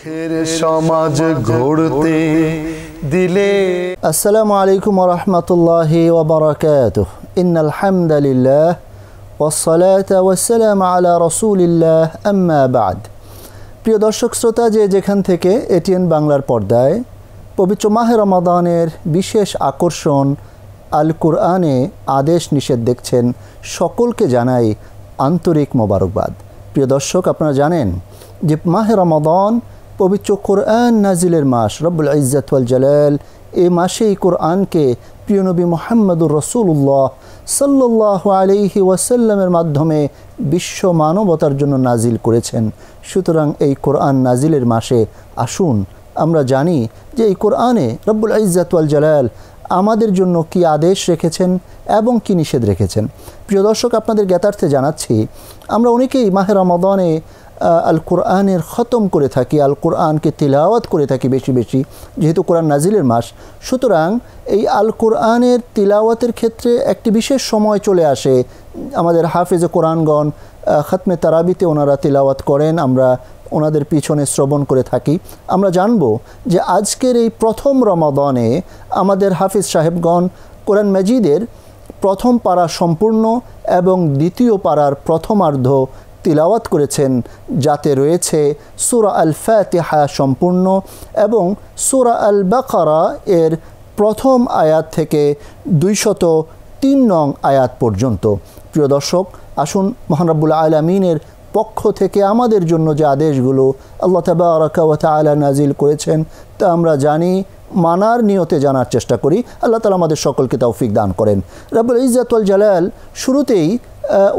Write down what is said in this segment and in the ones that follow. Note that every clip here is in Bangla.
সুখের সমাজ গড়তে দিলে। আসসালামু আলাইকুম ওয়া রাহমাতুল্লাহি ওয়া বারাকাতুহু। ইন্নাল হামদালিল্লাহ ওয়াসসালাতু ওয়াসসালামু আলা রাসূলিল্লাহ, আম্মা বা'দ। প্রিয় দর্শক শ্রোতা, যেখান থেকে এটিএন বাংলার পর্দায় পবিত্র মাহে রমাদানের বিশেষ আকর্ষণ আল কুরআনে আদেশ নিষেধ দেখছেন, সকলকে জানাই আন্তরিক মোবারকবাদ। প্রিয় দর্শক, আপনারা জানেন যে মাহে রমাদান পবিত্র কোরআন নাজিলের মাস। রব্বুল ইজ্জত ওয়াল জালাল এই মাসেই কোরআনকে প্রিয় নবী মুহাম্মদুর রাসূলুল্লাহ সাল্লাল্লাহু আলাইহি ওয়াসাল্লামের মাধ্যমে বিশ্ব মানবতার জন্য নাজিল করেছেন। সুতরাং এই কোরআন নাজিলের মাসে আসুন আমরা জানি যে এই কোরআনে রব্বুল ইজ্জত ওয়াল জালাল আমাদের জন্য কি আদেশ রেখেছেন এবং কি নিষেধ রেখেছেন। প্রিয় দর্শক, আপনাদের জ্ঞাতার্থে জানাচ্ছি, আমরা অনেকেই মাহে রমাদানে আল কোরআনের খতম করে থাকি, আল কোরআনকে তিলাওয়াত করে থাকি বেশি বেশি, যেহেতু কোরআন নাজিলের মাস। সুতরাং এই আল কোরআনের তিলাওয়াতের ক্ষেত্রে একটি বিশেষ সময় চলে আসে। আমাদের হাফেজে কোরআনগণ খতমে তারাবিতে ওনারা তিলাওয়াত করেন, আমরা ওনাদের পিছনে শ্রবণ করে থাকি। আমরা জানব যে আজকের এই প্রথম রমাদানে আমাদের হাফিজ সাহেবগণ কোরআন মাজিদের প্রথম পারা সম্পূর্ণ এবং দ্বিতীয় পারার প্রথমার্ধ তিলাওয়াত করেছেন, যাতে রয়েছে সূরা আল ফাতিহা সম্পূর্ণ এবং সূরা আল বাকারা এর প্রথম আয়াত থেকে 203 নং আয়াত পর্যন্ত। প্রিয় দর্শক, আসুন মহান রব্বুল আলামিনের পক্ষ থেকে আমাদের জন্য যে আদেশগুলো আল্লাহ তাবারাকা ওয়া তাআলা নাজিল করেছেন তা আমরা জানি, মানার নিয়তে জানার চেষ্টা করি। আল্লাহ তাআলা আমাদের সকলকে তৌফিক দান করেন। রব্বুল ইজ্জত ওয়াল জালাল শুরুতেই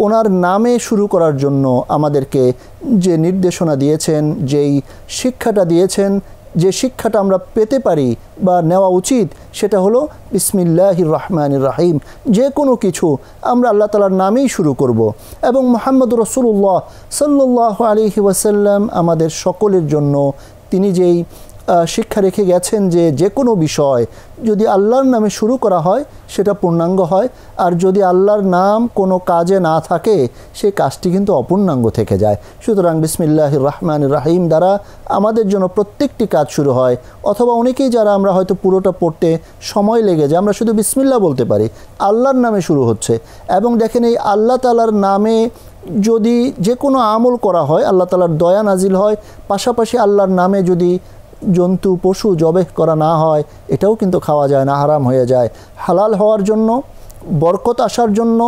ওনার নামে শুরু করার জন্য আমাদেরকে যে নির্দেশনা দিয়েছেন, যেই শিক্ষাটা দিয়েছেন, যে শিক্ষাটা আমরা পেতে পারি বা নেওয়া উচিত, সেটা হলো বিসমিল্লাহির রহমানির রহিম। যে কোনো কিছু আমরা আল্লাহ তাআলার নামেই শুরু করব। এবং মুহাম্মদুর রাসূলুল্লাহ সাল্লাল্লাহু আলাইহি ওয়াসাল্লাম আমাদের সকলের জন্য তিনি যেই শিক্ষা রেখে গেছেন যে যে কোনো বিষয় যদি আল্লাহর নামে শুরু করা হয় সেটা পূর্ণাঙ্গ হয়, আর যদি আল্লাহর নাম কোনো কাজে না থাকে সেই কাজটি কিন্তু অপূর্ণাঙ্গ থেকে যায়। সুতরাং বিসমিল্লাহির রহমানির রহিম দ্বারা আমাদের জন্য প্রত্যেকটি কাজ শুরু হয়। অথবা অনেকেই যারা আমরা হয়তো পুরোটা পড়তে সময় লেগে যায়, আমরা শুধু বিসমিল্লাহ বলতে পারি, আল্লাহর নামে শুরু হচ্ছে। এবং দেখেন, এই আল্লাহ তাআলার নামে যদি যে কোনো আমল করা হয় আল্লাহ তাআলার দয়া নাজিল হয়। পাশাপাশি আল্লাহর নামে যদি জন্তু পশু জবেহ করা না হয়, এটাও কিন্তু খাওয়া যায় না, হারাম হয়ে যায়। হালাল হওয়ার জন্য, বরকত আসার জন্য,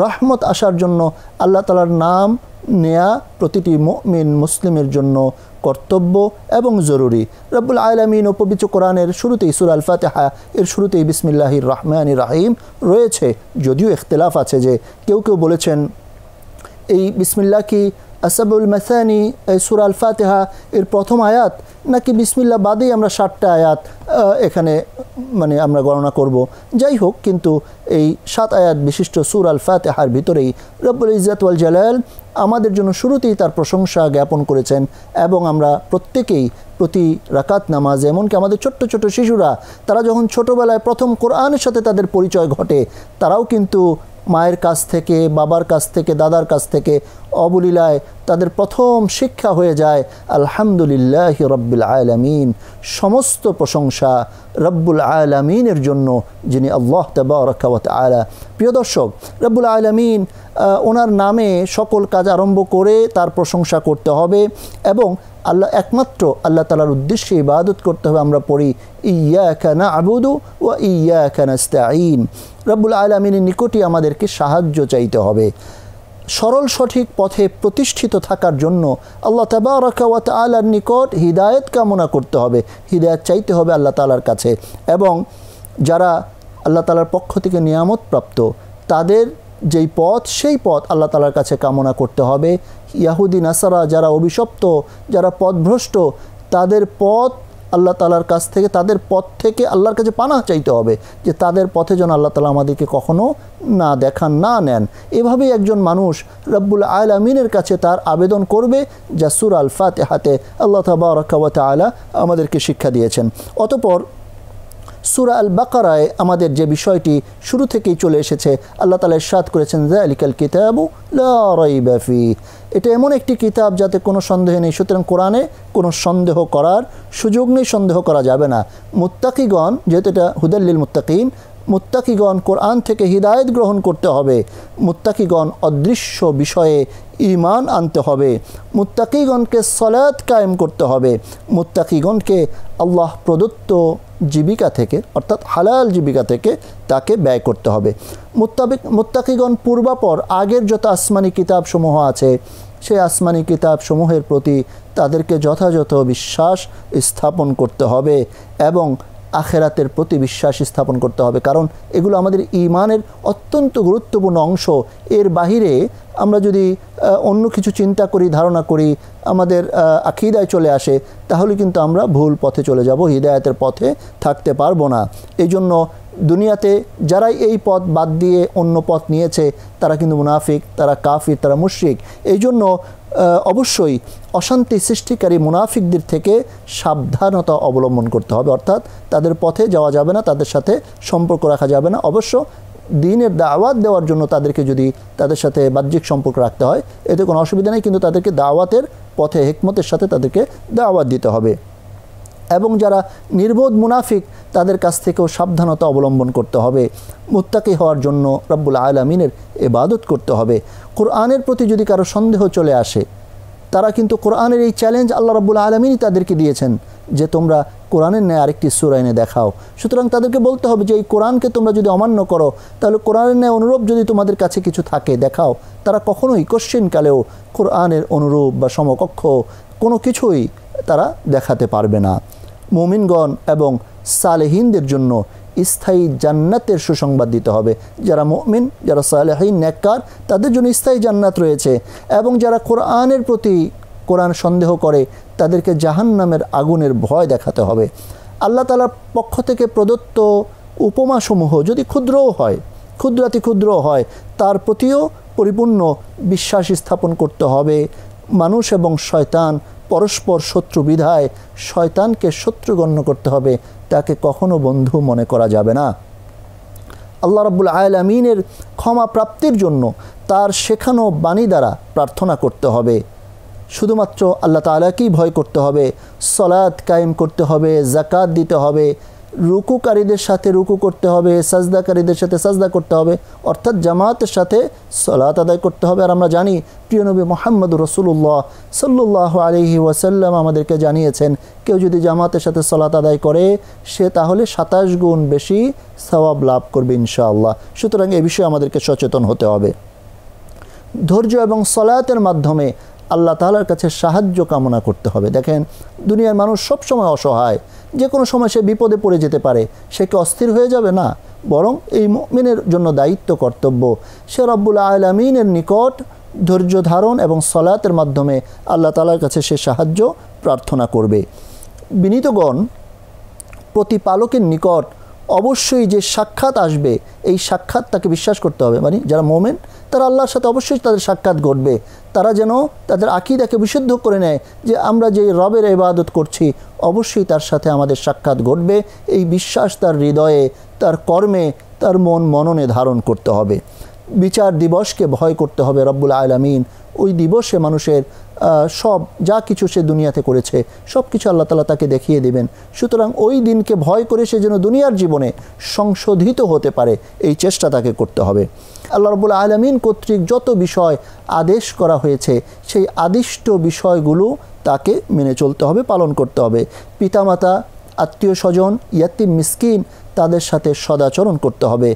রহমত আসার জন্য আল্লাহ তাআলার নাম নেয়া প্রতিটি মুমিন মুসলিমের জন্য কর্তব্য এবং জরুরি। রব্বুল আলামিন ও পবিত্র কোরআনের শুরুতেই সূরা আল ফাতিহা এর শুরুতেই বিসমিল্লাহির রহমানির রহিম রয়েছে। যদিও ইখতিলাফ আছে যে কেউ কেউ বলেছেন এই বিসমিল্লাহ কি আসাবুল মাসানি সূরা আল ফাতিহা এর প্রথম আয়াত, নাকি বিসমিল্লাহ বাদেই আমরা 7টা আয়াত এখানে আমরা গণনা করব। যাই হোক, কিন্তু এই 7 আয়াত বিশিষ্ট সূরা আল ফাতিহার ভিতরেই রব্বুল ইজ্জত ওয়াল জালাল আমাদের জন্য শুরুতেই তার প্রশংসা জ্ঞাপন করেছেন। এবং আমরা প্রত্যেকেই প্রতি রাকাত নামাজে, এমনকি আমাদের ছোট্ট ছোট শিশুরা, তারা যখন ছোটোবেলায় প্রথম কোরআনের সাথে তাদের পরিচয় ঘটে, তারাও কিন্তু মায়ের কাছ থেকে, বাবার কাছ থেকে, দাদার কাছ থেকে অবলীলায় তাদের প্রথম শিক্ষা হয়ে যায় আলহামদুলিল্লাহি রাব্বিল আলামিন। সমস্ত প্রশংসা রব্বুল আলামিনের জন্য, যিনি আল্লাহ তাবারাকা ওয়া তাআলা। প্রিয় দর্শক, রব্বুল আলামিন ওনার নামে সকল কাজ আরম্ভ করে তার প্রশংসা করতে হবে এবং একমাত্র আল্লাহ তাআলার উদ্দেশ্যে ইবাদত করতে হবে। আমরা পড়ি ইয়্যাকা না'বুদু ওয়া ইয়্যাকা নাস্তাঈন। রব্বুল আলামিনের নিকটই আমাদেরকে সাহায্য চাইতে হবে। সরল সঠিক পথে প্রতিষ্ঠিত থাকার জন্য আল্লাহ তাবারাকা ওয়া তাআলার নিকট হিদায়াত কামনা করতে হবে, হিদায়াত চাইতে হবে আল্লাহ তাআলার কাছে। এবং যারা আল্লাহ তাআলার পক্ষ থেকে নিয়ামত প্রাপ্ত, তাদের যেই পথ, সেই পথ আল্লাহ তাআলার কাছে কামনা করতে হবে। ইয়াহুদি নাসারা যারা অভিশপ্ত, যারা পথভ্রষ্ট, তাদের পথ আল্লাহ তাআলার কাছ থেকে, তাদের পথ থেকে আল্লাহর কাছে পানাহ চাইতে হবে যে তাদের পথে যেন আল্লাহ তাআলা আমাদেরকে কখনো না দেখান, না নেন। এভাবেই একজন মানুষ রব্বুল আলামিনের কাছে তার আবেদন করবে, যা সূরা আল ফাতিহাতে আল্লাহ তাবারাকা ওয়া তাআলা আমাদেরকে শিক্ষা দিয়েছেন। অতঃপর সূরা আল বাকারায় আমাদের যে বিষয়টি শুরু থেকেই চলে এসেছে, আল্লাহ তাআলা ইরশাদ করেছেন যালিকাল কিতাবু লা রাইবা ফিহি, এটা এমন একটি কিতাব যাতে কোনো সন্দেহ নেই। সুতরাং কোরআনে কোনো সন্দেহ করার সুযোগ নেই, সন্দেহ করা যাবে না। মুত্তাকিগণ, যেহেতু এটা হুদাল লিল মুত্তাকিন, মুত্তাকিগণ কোরআন থেকে হিদায়াত গ্রহণ করতে হবে। মুত্তাকিগণ অদৃশ্য বিষয়ে ঈমান আনতে হবে। মুত্তাকিগণকে সালাত কায়েম করতে হবে। মুত্তাকিগণকে আল্লাহ প্রদত্ত জীবিকা থেকে, অর্থাৎ হালাল জীবিকা থেকে তাকে ব্যয় করতে হবে। মুত্তাকিগণ পূর্বাপর আগের যত আসমানি কিতাবসমূহ আছে, সেই আসমানি কিতাবসমূহের প্রতি তাদেরকে যথাযথ বিশ্বাস স্থাপন করতে হবে এবং আখেরাতের প্রতি বিশ্বাস স্থাপন করতে হবে, কারণ এগুলো আমাদের ঈমানের অত্যন্ত গুরুত্বপূর্ণ অংশ। এর বাহিরে আমরা যদি অন্য কিছু চিন্তা করি, ধারণা করি, আমাদের আকীদায় চলে আসে, তাহলে কিন্তু আমরা ভুল পথে চলে যাব, হিদায়াতের পথে থাকতে পারবো না। এই জন্য দুনিয়াতে যারাই এই পথ বাদ দিয়ে অন্য পথ নিয়েছে তারা কিন্তু মুনাফিক, তারা কাফির, তারা মুশরিক। এই জন্য অবশ্যই অশান্তি সৃষ্টিকারী মুনাফিকদের থেকে সাবধানতা অবলম্বন করতে হবে, অর্থাৎ তাদের পথে যাওয়া যাবে না, তাদের সাথে সম্পর্ক রাখা যাবে না। অবশ্য দ্বীনের দাওয়াত দেওয়ার জন্য তাদেরকে যদি তাদের সাথে বাহ্যিক সম্পর্ক রাখতে হয়, এতে কোনো অসুবিধা নেই, কিন্তু তাদেরকে দাওয়াতের পথে হিকমতের সাথে তাদেরকে দাওয়াত দিতে হবে। এবং যারা নির্বোধ মুনাফিক, তাদের কাছ থেকেও সাবধানতা অবলম্বন করতে হবে। মুত্তাকি হওয়ার জন্য রব্বুল আলামিনের ইবাদত করতে হবে। কোরআনের প্রতি যদি কারো সন্দেহ চলে আসে, তারা কিন্তু কোরআনের এই চ্যালেঞ্জ আল্লাহ রব্বুল আলামিনই তাদেরকে দিয়েছেন যে তোমরা কোরআনের ন্যায় আরেকটি সূরা এনে দেখাও। সুতরাং তাদেরকে বলতে হবে যে এই কোরআনকে তোমরা যদি অমান্য করো, তাহলে কোরআনের ন্যায় অনুরূপ যদি তোমাদের কাছে কিছু থাকে দেখাও। তারা কখনোই কোশ্চিনকালেও কোরআনের অনুরূপ বা সমকক্ষ কোনো কিছুই তারা দেখাতে পারবে না। মুমিনগণ এবং সালেহিনদের জন্য স্থায়ী জান্নাতের সুসংবাদ দিতে হবে। যারা মুমিন, যারা সালেহিন, নেককার, তাদের জন্য স্থায়ী জান্নাত রয়েছে। এবং যারা কোরআনের প্রতি কোরআন সন্দেহ করে, তাদেরকে জাহান্নামের আগুনের ভয় দেখাতে হবে। আল্লাহ তাআলার পক্ষ থেকে প্রদত্ত উপমাসমূহ যদি ক্ষুদ্রও হয়, ক্ষুদ্রাতি ক্ষুদ্রও হয়, তার প্রতিও পরিপূর্ণ বিশ্বাস স্থাপন করতে হবে। মানুষ এবং শয়তান পরস্পর শত্রু বিধায় শয়তানকে শত্রু গণ্য করতে হবে, তাকে কখনো বন্ধু মনে করা যাবে না। আল্লাহ রাব্বুল আলামিনের ক্ষমা প্রাপ্তির জন্য তার শেখানো বাণী দ্বারা প্রার্থনা করতে হবে। শুধুমাত্র আল্লাহ তাআলাকেই ভয় করতে হবে, সালাত কায়েম করতে হবে, যাকাত দিতে হবে, রুকুকারীদের সাথে রুকু করতে হবে, সাজদাকারীদের সাথে সাজদা করতে হবে, অর্থাৎ জামাতের সাথে সালাত আদায় করতে হবে। আর আমরা জানি প্রিয় নবী মুহাম্মদ রাসূলুল্লাহ সাল্লাল্লাহু আলাইহি ওয়াসাল্লাম আমাদেরকে জানিয়েছেন, কেউ যদি জামাতের সাথে সালাত আদায় করে, সে তাহলে 27 গুণ বেশি সওয়াব লাভ করবে ইনশাআল্লাহ। সুতরাং এই বিষয়ে আমাদেরকে সচেতন হতে হবে। ধৈর্য এবং সালাতের মাধ্যমে আল্লাহ তাআলার কাছে সাহায্য কামনা করতে হবে। দেখেন, দুনিয়ার মানুষ সবসময় অসহায়, যে কোনো সময় সে বিপদে পড়ে যেতে পারে। সে কি অস্থির হয়ে যাবে? না, বরং এই মুমিনের জন্য দায়িত্ব, কর্তব্য, সে রব্বুল আলামিনের নিকট ধৈর্য ধারণ এবং সালাতের মাধ্যমে আল্লাহ তাআলার কাছে সে সাহায্য প্রার্থনা করবে। বিনীতগণ, প্রতিপালকের নিকট অবশ্যই যে সাক্ষাৎ আসবে, এই সাক্ষাৎ তাকে বিশ্বাস করতে হবে। মানে যারা মুমিন, তারা আল্লাহর সাথে অবশ্যই তাদের সাক্ষাৎ ঘটবে। তারা যেন তাদের আকীদাকে বিশুদ্ধ করে নেয় যে আমরা যে রবের ইবাদত করছি, অবশ্যই তার সাথে আমাদের সাক্ষাৎ ঘটবে। এই বিশ্বাস তার হৃদয়ে, তার কর্মে, তার মননে ধারণ করতে হবে। বিচার দিবসকে ভয় করতে হবে। রব্বুল আলামিন ওই দিবসে মানুষের সব যা কিছু সে দুনিয়াতে করেছে সব কিছু আল্লাহ তাআলা তাকে দেখিয়ে দেবেন। সুতরাং ওই দিনকে ভয় করে সে যেন দুনিয়ার জীবনে সংশোধিত হতে পারে, এই চেষ্টা তাকে করতে হবে। আল্লাহ রাব্বুল আলামিন কর্তৃক যত বিষয় আদেশ করা হয়েছে, সেই আদিষ্ট বিষয়গুলো তাকে মেনে চলতে হবে, পালন করতে হবে। পিতামাতা, আত্মীয় স্বজন, ইয়াতিম, মিসকিন, তাদের সাথে সদাচরণ করতে হবে,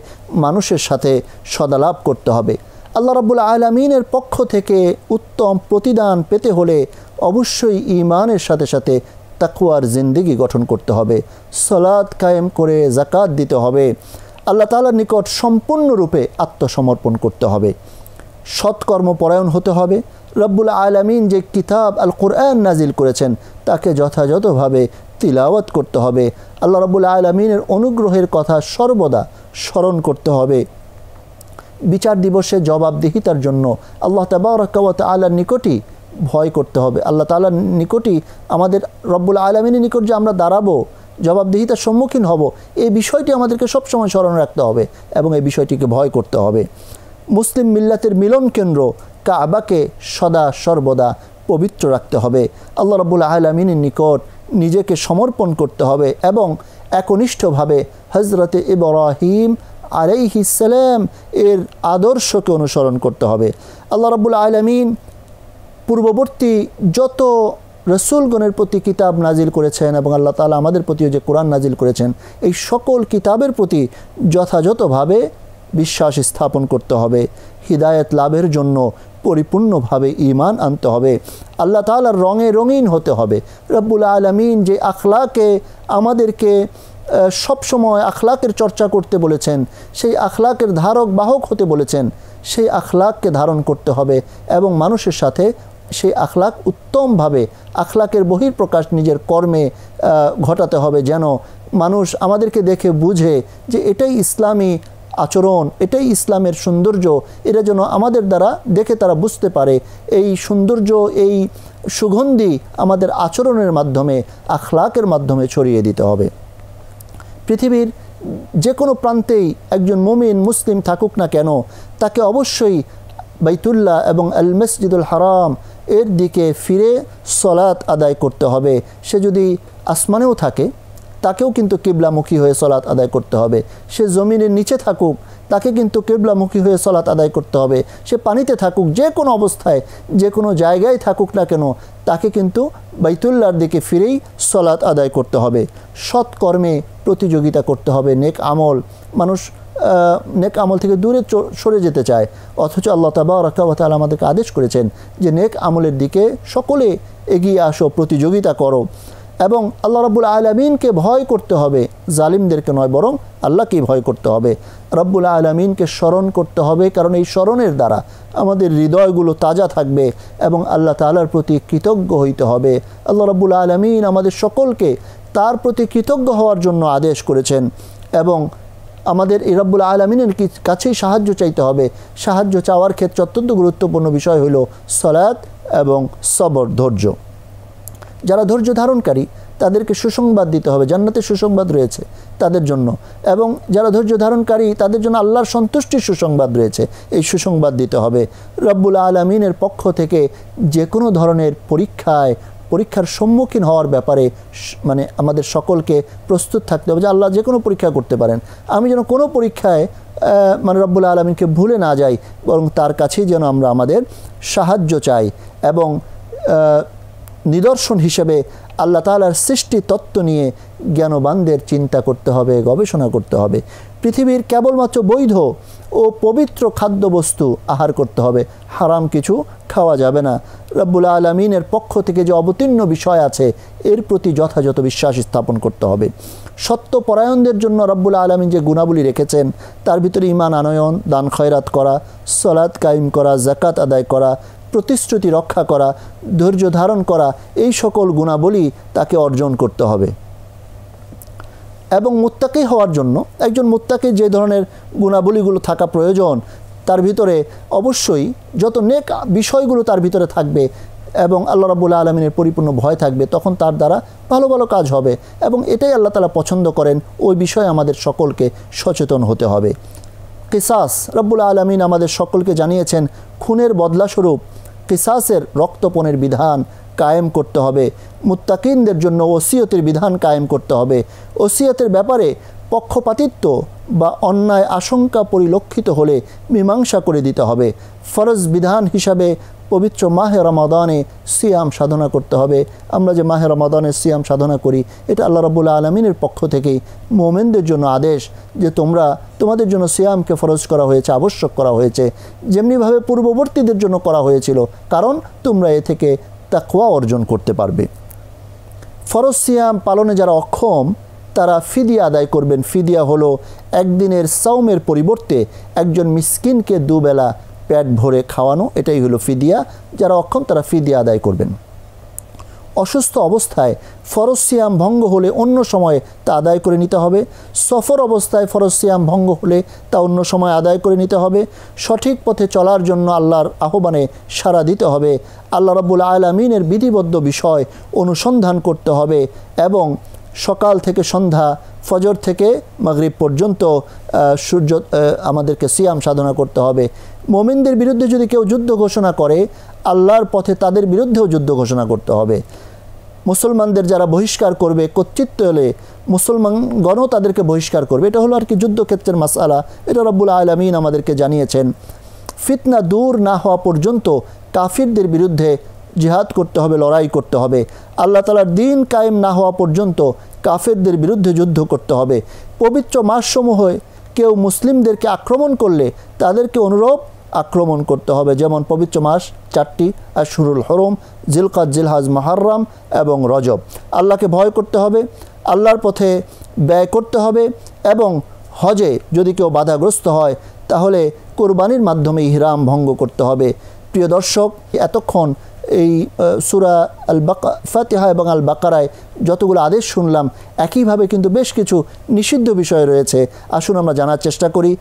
মানুষের সাথে সদালাপ করতে হবে। আল্লাহ রাব্বুল আলামিনের পক্ষ থেকে উত্তম প্রতিদান পেতে হলে অবশ্যই ঈমানের সাথে সাথে তাকওয়ার জিন্দেগি গঠন করতে হবে। সালাত কায়েম করে যাকাত দিতে হবে। আল্লাহ তাআলার নিকট সম্পূর্ণরূপে আত্মসমর্পণ করতে হবে। সৎকর্মপরায়ণ হতে হবে। রব্বুল আলামিন যে কিতাব আল কুরআন নাজিল করেছেন, তাকে যথাযথভাবে তিলাওয়াত করতে হবে। আল্লাহ রাব্বুল আলামিনের অনুগ্রহের কথা সর্বদা স্মরণ করতে হবে। বিচার দিবসে জবাবদিহিতার জন্য আল্লাহ তাবারাকা ওয়া তাআলার নিকটই ভয় করতে হবে। আল্লাহ তাআলার নিকটই আমাদের রব্বুল আলামিনের নিকট যে আমরা দাঁড়াবো, জবাবদিহিতার সম্মুখীন হব, এই বিষয়টি আমাদেরকে সবসময় স্মরণ রাখতে হবে এবং এই বিষয়টিকে ভয় করতে হবে। মুসলিম মিল্লাতের মিলন কেন্দ্র কাবাকে সদা সর্বদা পবিত্র রাখতে হবে। আল্লাহ রাব্বুল আলামিনের নিকট নিজেকে সমর্পণ করতে হবে এবং একনিষ্ঠভাবে হযরতে ইব্রাহিম আলাইহিস সালাম এর আদর্শকে অনুসরণ করতে হবে। আল্লাহ রাব্বুল আলামিন পূর্ববর্তী যত রসুলগণের প্রতি কিতাব নাজিল করেছেন এবং আল্লাহ তাআলা আমাদের প্রতিও যে কোরআন নাজিল করেছেন, এই সকল কিতাবের প্রতি যথাযথভাবে বিশ্বাস স্থাপন করতে হবে। হিদায়াত লাভের জন্য পরিপূর্ণভাবে ঈমান আনতে হবে। আল্লাহ তাআলার রঙে রঙিন হতে হবে। রব্বুল আলামিন যে আখলাকে আমাদেরকে সবসময় আখলাকের চর্চা করতে বলেছেন, সেই আখলাকের ধারক বাহক হতে বলেছেন, সেই আখলাককে ধারণ করতে হবে এবং মানুষের সাথে সেই আখলাক উত্তমভাবে আখলাকের বহিঃপ্রকাশ নিজের কর্মে ঘটাতে হবে, যেন মানুষ আমাদেরকে দেখে বুঝে যে এটাই ইসলামী আচরণ, এটাই ইসলামের সৌন্দর্য। এটা যেন আমাদের দ্বারা দেখে তারা বুঝতে পারে এই সৌন্দর্য, এই সুগন্ধি আমাদের আচরণের মাধ্যমে, আখলাকের মাধ্যমে ছড়িয়ে দিতে হবে। পৃথিবীর যে কোনো প্রান্তেই একজন মুমিন মুসলিম থাকুক না কেন, তাকে অবশ্যই বাইতুল্লাহ এবং আল মসজিদুল হারাম এর দিকে ফিরে সলাত আদায় করতে হবে। সে যদি আসমানেও থাকে তাকেও কিন্তু কিবলামুখী হয়ে সলাত আদায় করতে হবে। সে জমিনের নিচে থাকুক তাকে কিন্তু কিবলামুখী হয়ে সলাত আদায় করতে হবে। সে পানিতে থাকুক, যে কোনো অবস্থায় যে কোনো জায়গায় থাকুক না কেন, তাকে কিন্তু বাইতুল্লাহর দিকে ফিরেই সলাত আদায় করতে হবে। সৎ কর্মে প্রতিযোগিতা করতে হবে। নেক আমল, মানুষ নেক আমল থেকে দূরে সরে যেতে চায়, অথচ আল্লাহ তাবারাকা ওয়া তাআলা আমাদেরকে আদেশ করেছেন যে নেক আমলের দিকে সকলে এগিয়ে আসো, প্রতিযোগিতা করো। এবং আল্লাহ রাব্বুল আলামিনকে ভয় করতে হবে, জালিমদেরকে নয় বরং আল্লাহকেই ভয় করতে হবে। রাব্বুল আলামিনকে স্মরণ করতে হবে, কারণ এই স্মরণের দ্বারা আমাদের হৃদয়গুলো তাজা থাকবে এবং আল্লাহ তাআলার প্রতি কৃতজ্ঞ হইতে হবে। আল্লাহ রাব্বুল আলামিন আমাদের সকলকে তার প্রতি কৃতজ্ঞ হওয়ার জন্য আদেশ করেছেন এবং আমাদের এই রব্বুল আলামিনের কাছেই সাহায্য চাইতে হবে। সাহায্য চাওয়ার ক্ষেত্রে অত্যন্ত গুরুত্বপূর্ণ বিষয় হলো সালাত এবং সবর, ধৈর্য। যারা ধৈর্য ধারণকারী তাদেরকে সুসংবাদ দিতে হবে, জান্নাতের সুসংবাদ রয়েছে তাদের জন্য, এবং যারা ধৈর্য ধারণকারী তাদের জন্য আল্লাহর সন্তুষ্টির সুসংবাদ রয়েছে, এই সুসংবাদ দিতে হবে। রব্বুল আলামিনের পক্ষ থেকে যে কোনো ধরনের পরীক্ষার সম্মুখীন হওয়ার ব্যাপারে মানে আমাদের সকলকে প্রস্তুত থাকতে হবে যে আল্লাহ যে কোনো পরীক্ষা করতে পারেন, আমি যেন কোনো পরীক্ষায় মানে রব্বুল আলামিনকে ভুলে না যাই, বরং তার কাছেই যেন আমরা আমাদের সাহায্য চাই। এবং নিদর্শন হিসেবে আল্লাহ তাআলার সৃষ্টি তত্ত্ব নিয়ে জ্ঞানবানদের চিন্তা করতে হবে, গবেষণা করতে হবে। পৃথিবীর কেবলমাত্র বৈধ ও পবিত্র খাদ্যবস্তু আহার করতে হবে, হারাম কিছু খাওয়া যাবে না। রব্বুল আলামিনের পক্ষ থেকে যে অবতীর্ণ বিষয় আছে এর প্রতি যথাযথ বিশ্বাস স্থাপন করতে হবে। সত্যপরায়ণদের জন্য রব্বুল আলামিন যে গুণাবলী রেখেছেন তার ভিতরে ঈমান আনয়ন, দান খয়রাত করা, সালাত কায়েম করা, যাকাত আদায় করা, প্রতিশ্রুতি রক্ষা করা, ধৈর্য ধারণ করা, এই সকল গুণাবলী তাকে অর্জন করতে হবে। এবং মুত্তাকি হওয়ার জন্য একজন মুত্তাকি যে ধরনের গুণাবলীগুলো থাকা প্রয়োজন, তার ভিতরে অবশ্যই যত নেক বিষয়গুলো তার ভিতরে থাকবে এবং আল্লাহ রাব্বুল আলামিনের পরিপূর্ণ ভয় থাকবে, তখন তার দ্বারা ভালো ভালো কাজ হবে এবং এটাই আল্লাহ তাআলা পছন্দ করেন। ওই বিষয়ে আমাদের সকলকে সচেতন হতে হবে। কিসাস, রব্বুল আলামিন আমাদের সকলকে জানিয়েছেন খুনের বদলাস্বরূপ কিসাসের রক্তপণের বিধান কায়েম করতে হবে। মুত্তাকিনদের জন্য ওসিয়তের বিধান কায়েম করতে হবে। ওসিয়তের ব্যাপারে পক্ষপাতিত্ব বা অন্যায় আশঙ্কা পরিলক্ষিত হলে মীমাংসা করে দিতে হবে। ফরজ বিধান হিসাবে পবিত্র মাহে রমাদানে সিয়াম সাধনা করতে হবে। আমরা যে মাহে রমাদানে সিয়াম সাধনা করি, এটা আল্লাহ রাব্বুল আলামিনের পক্ষ থেকেই মুমিনদের জন্য আদেশ যে তোমাদের জন্য সিয়ামকে ফরজ করা হয়েছে, আবশ্যক করা হয়েছে, যেমনিভাবে পূর্ববর্তীদের জন্য করা হয়েছিল, কারণ তোমরা এ থেকে তাকওয়া অর্জন করতে পারবে। ফরজ সিয়াম পালনে যারা অক্ষম তারা ফিদিয়া আদায় করবেন। ফিদিয়া হলো একদিনের সাওমের পরিবর্তে একজন মিসকিনকে দুবেলা পেট ভরে খাওয়ানো, এটাই হলো ফিদিয়া। যারা অক্ষম তারা ফিদিয়া আদায় করবেন। অসুস্থ অবস্থায় ফরজ সিয়াম ভঙ্গ হলে অন্য সময়ে তা আদায় করে নিতে হবে। সফর অবস্থায় ফরজ সিয়াম ভঙ্গ হলে তা অন্য সময় আদায় করে নিতে হবে। সঠিক পথে চলার জন্য আল্লাহর আহ্বানে সাড়া দিতে হবে। আল্লাহ রাব্বুল আলামিনের বিধিবদ্ধ বিষয় অনুসন্ধান করতে হবে এবং সকাল থেকে সন্ধ্যা, ফজর থেকে মাগরিব পর্যন্ত সূর্য আমাদেরকে সিয়াম সাধনা করতে হবে। মুমিনদের বিরুদ্ধে যদি কেউ যুদ্ধ ঘোষণা করে, আল্লাহর পথে তাদের বিরুদ্ধেও যুদ্ধ ঘোষণা করতে হবে। মুসলমানদের যারা বহিষ্কার করবে, কর্তৃত্ব এলে মুসলমানগণও তাদেরকে বহিষ্কার করবে। এটা হলো আর কি যুদ্ধক্ষেত্রের মাসআলা। এটা রব্বুল আলামিন আমাদেরকে জানিয়েছেন। ফিতনা দূর না হওয়া পর্যন্ত কাফিরদের বিরুদ্ধে জিহাদ করতে হবে, লড়াই করতে হবে। আল্লাহ তাআলার দ্বীন কায়েম না হওয়া পর্যন্ত কাফেরদের বিরুদ্ধে যুদ্ধ করতে হবে। পবিত্র মাসসমূহে কেউ মুসলিমদেরকে আক্রমণ করলে তাদেরকে অনুরূপ আক্রমণ করতে হবে। যেমন পবিত্র মাস 4টি, আশহুরুল হরম, জিলকাদ, জিলহাজ, মুহররম এবং রজব। আল্লাহকে ভয় করতে হবে, আল্লাহর পথে ব্যয় করতে হবে এবং হজে যদি কেউ বাধাগ্রস্ত হয় তাহলে কোরবানির মাধ্যমে ইহরাম ভঙ্গ করতে হবে। প্রিয় দর্শক, এতক্ষণ এই সূরা ফাতিহা এবং আল বাকারায় যতগুলো আদেশ শুনলাম, একইভাবে কিন্তু বেশ কিছু নিষিদ্ধ বিষয় রয়েছে। আসুন আমরা জানার চেষ্টা করি।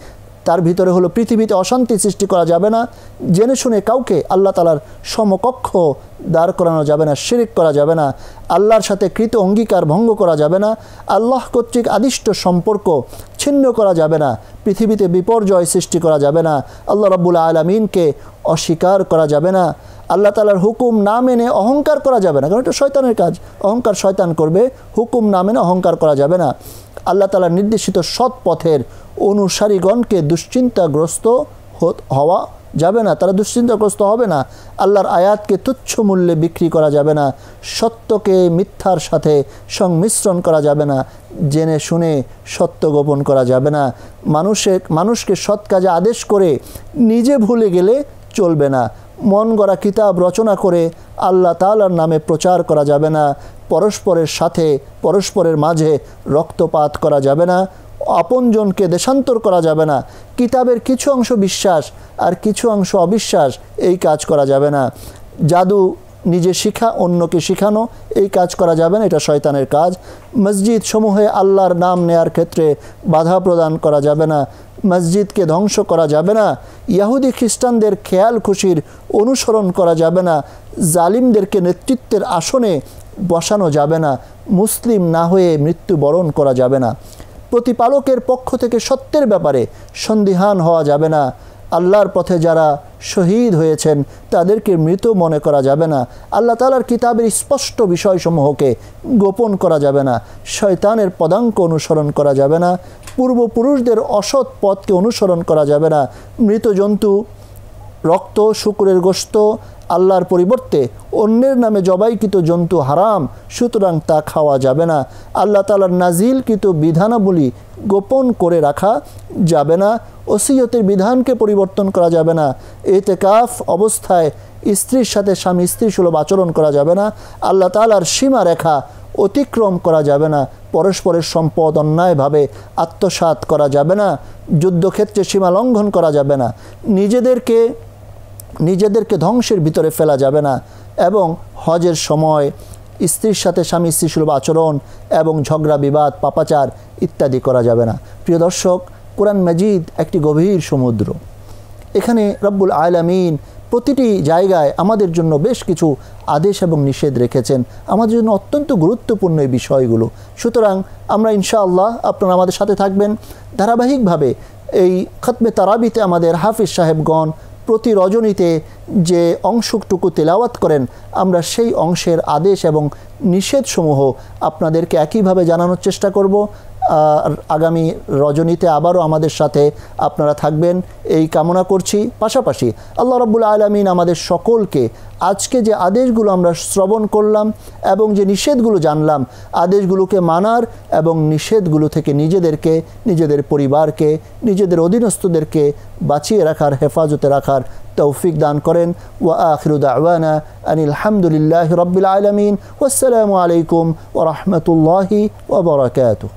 তার ভিতরে হলো পৃথিবীতে অশান্তি সৃষ্টি করা যাবে না, জেনে শুনে কাউকে আল্লাহ তাআলার সমকক্ষ দাঁড় করানো যাবে না, শিরক করা যাবে না, আল্লাহর সাথে কৃত অঙ্গীকার ভঙ্গ করা যাবে না, আল্লাহ কর্তৃক আদিষ্ট সম্পর্ক ছিন্ন করা যাবে না, পৃথিবীতে বিপর্যয় সৃষ্টি করা যাবে না, আল্লাহ রাব্বুল আলামিনকে অস্বীকার করা যাবে না, আল্লাহ তাআলার হুকুম না মেনে অহংকার করা যাবে না, কারণ এটা শয়তানের কাজ। অহংকার শয়তান করবে, হুকুম না মেনে অহংকার করা যাবে না। আল্লাহ তাআলার নির্দেশিত সৎ পথের অনুসারীগণকে দুশ্চিন্তাগ্রস্ত হওয়া যাবে না, তারা দুশ্চিন্তাগ্রস্ত হবে না। আল্লাহর আয়াতকে তুচ্ছ মূল্যে বিক্রি করা যাবে না, সত্যকে মিথ্যার সাথে সংমিশ্রণ করা যাবে না, জেনে শুনে সত্য গোপন করা যাবে না। মানুষকে সৎ কাজে আদেশ করে নিজে ভুলে গেলে চলবে না। মন গড়া কিতাব রচনা করে আল্লাহ তাআলার নামে প্রচার করা যাবে না। পরস্পরের সাথে পরস্পরের মাঝে রক্তপাত করা যাবে না। আপনজনকে দেশান্তর করা যাবে না। কিতাবের কিছু অংশ বিশ্বাস আর কিছু অংশ অবিশ্বাস, এই কাজ করা যাবে না। জাদু নিজে শিখা, অন্যকে শিখানো, এই কাজ করা যাবে না, এটা শয়তানের কাজ। মসজিদ সমূহে আল্লাহর নাম নেয়ার ক্ষেত্রে বাধা প্রদান করা যাবে না। মসজিদকে ধ্বংস করা যাবে না। ইহুদি খ্রিস্টানদের খেয়াল খুশির অনুসরণ করা যাবে না। জালিমদেরকে নেতৃত্বের আসনে বসানো যাবে না। মুসলিম না হয়ে মৃত্যুবরণ করা যাবে না। প্রতিপালকের পক্ষ থেকে সত্যের ব্যাপারে সন্দিহান হওয়া যাবে না। আল্লাহর পথে যারা শহীদ হয়েছেন তাদেরকে মৃত মনে করা যাবে না। আল্লাহ তাআলার কিতাবের স্পষ্ট বিষয়সমূহকে গোপন করা যাবে না। শয়তানের পদাঙ্ক অনুসরণ করা যাবে না। পূর্বপুরুষদের অসৎ পথকে অনুসরণ করা যাবে না। মৃত জন্তু, রক্ত, শূকরের গোশত আল্লাহর পরিবর্তে অন্যের নামে জবাইকৃত জন্তু হারাম, সুতরাং তা খাওয়া যাবে না। আল্লাহ তাআলার নাজিলকৃত বিধানাবলী গোপন করে রাখা যাবে না। ওসিয়তের বিধানকে পরিবর্তন করা যাবে না। ইতিকাফ অবস্থায় স্ত্রীর সাথে স্বামী স্ত্রী সুলভ আচরণ করা যাবে না। আল্লাহ তাআলার সীমারেখা অতিক্রম করা যাবে না। পরস্পরের সম্পদ অন্যায়ভাবে আত্মসাৎ করা যাবে না। যুদ্ধক্ষেত্রে সীমা লঙ্ঘন করা যাবে না। নিজেদেরকে ধ্বংসের ভিতরে ফেলা যাবে না। এবং হজের সময় স্ত্রীর সাথে স্বামী স্ত্রী সুলভ আচরণ এবং ঝগড়া বিবাদ, পাপাচার ইত্যাদি করা যাবে না। প্রিয় দর্শক, কোরআন মাজিদ একটি গভীর সমুদ্র। এখানে রব্বুল আলামিন প্রতিটি জায়গায় আমাদের জন্য বেশ কিছু আদেশ এবং নিষেধ রেখেছেন, আমাদের জন্য অত্যন্ত গুরুত্বপূর্ণ এই বিষয়গুলো। সুতরাং আমরা ইনশাআল্লাহ, আপনারা আমাদের সাথে থাকবেন ধারাবাহিকভাবে। এই খতমে তারাবিতে আমাদের হাফিজ সাহেবগণ প্রতি রজনীতে যে অংশটুকু তেলাওয়াত করেন, আমরা সেই অংশের আদেশ এবং নিষেধসমূহ আপনাদেরকে একইভাবে জানানোর চেষ্টা করব। আগামী রজনীতে আবারও আমাদের সাথে আপনারা থাকবেন এই কামনা করছি। পাশাপাশি আল্লাহ রাব্বুল আলামিন আমাদের সকলকে আজকে যে আদেশগুলো আমরা শ্রবণ করলাম এবং যে নিষেধগুলো জানলাম, আদেশগুলোকে মানার এবং নিষেধগুলো থেকে নিজেদেরকে, নিজেদের পরিবারকে, নিজেদের অধীনস্থদেরকে বাঁচিয়ে রাখার, হেফাজতে রাখার তৌফিক দান করেন। ওয়া আখিরু দাওয়ানা আনিল হামদুলিল্লাহি রাব্বিল আলামিন। ওয়াসসালামু আলাইকুম ওয়া রাহমাতুল্লাহি ওয়া বারাকাতুহু।